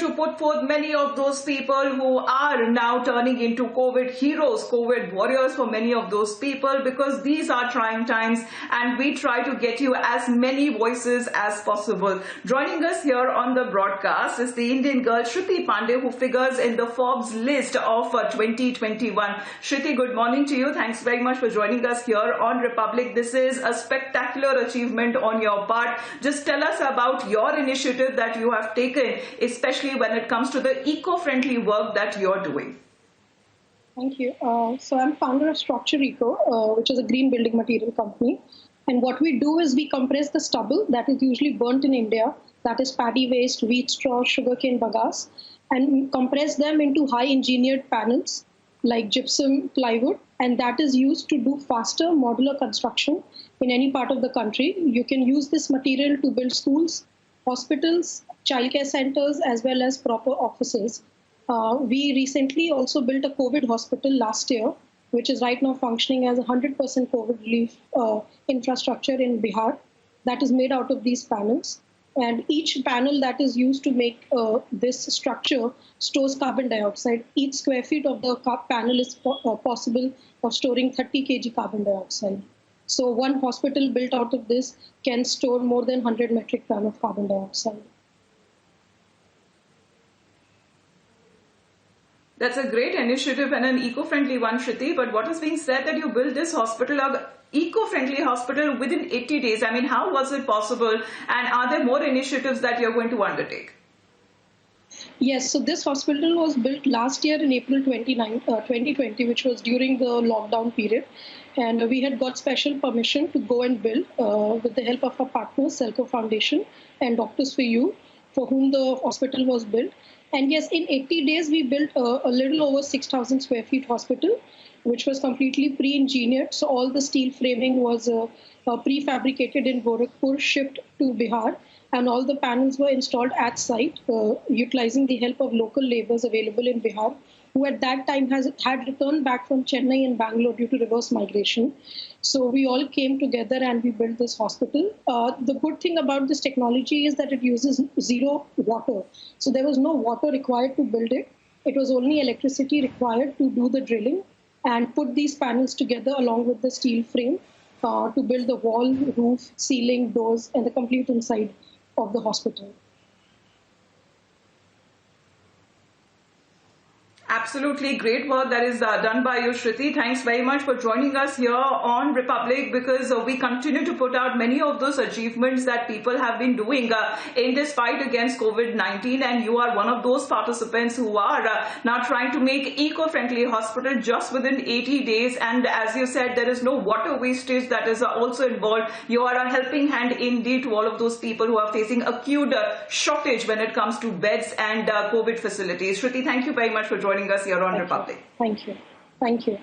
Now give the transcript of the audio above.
to put forth many of those people who are now turning into COVID heroes, COVID warriors for many of those people, because these are trying times and we try to get you as many voices as possible. Joining us here on the broadcast is the Indian girl Shriti Pandey, who figures in the Forbes list of 2021. Shriti, good morning to you. Thanks very much for joining us here on Republic. This is a spectacular achievement on your part. Just tell us about your initiative that you have taken, especially when it comes to the eco-friendly work that you're doing. Thank you. So I'm founder of Structure Eco, which is a green building material company. And what we do is we compress the stubble that is usually burnt in India, that is paddy waste, wheat straw, sugarcane bagasse, and we compress them into high engineered panels like gypsum, plywood, and that is used to do faster modular construction in any part of the country. You can use this material to build schools, hospitals, childcare centers, as well as proper offices. We recently also built a COVID hospital last year, which is right now functioning as 100% COVID relief infrastructure in Bihar that is made out of these panels. And each panel that is used to make this structure stores carbon dioxide. Each square feet of the panel is possible of storing 30 kg carbon dioxide. So one hospital built out of this can store more than 100 metric ton of carbon dioxide. That's a great initiative and an eco-friendly one, Shriti. But what is being said that you built this hospital, eco-friendly hospital, within 80 days. I mean, how was it possible? And are there more initiatives that you're going to undertake? Yes, so this hospital was built last year in April 2020, which was during the lockdown period. And we had got special permission to go and build with the help of our partners, Selco Foundation and Doctors for You, for whom the hospital was built. And yes, in 80 days, we built a little over 6,000 square feet hospital, which was completely pre-engineered. So all the steel framing was prefabricated in Gorakhpur, shipped to Bihar, and all the panels were installed at site, utilizing the help of local laborers available in Bihar, who at that time had returned back from Chennai and Bangalore due to reverse migration. So we all came together and we built this hospital. The good thing about this technology is that it uses zero water. So there was no water required to build it. It was only electricity required to do the drilling and put these panels together along with the steel frame to build the wall, roof, ceiling, doors, and the complete inside of the hospital. Absolutely great work that is done by you, Shriti. Thanks very much for joining us here on Republic, because we continue to put out many of those achievements that people have been doing in this fight against COVID-19, and you are one of those participants who are now trying to make eco-friendly hospital just within 80 days. And as you said, there is no water wastage that is also involved. You are a helping hand indeed to all of those people who are facing acute shortage when it comes to beds and COVID facilities. Shruti, thank you very much for joining us here on Republic. Thank you. Thank you.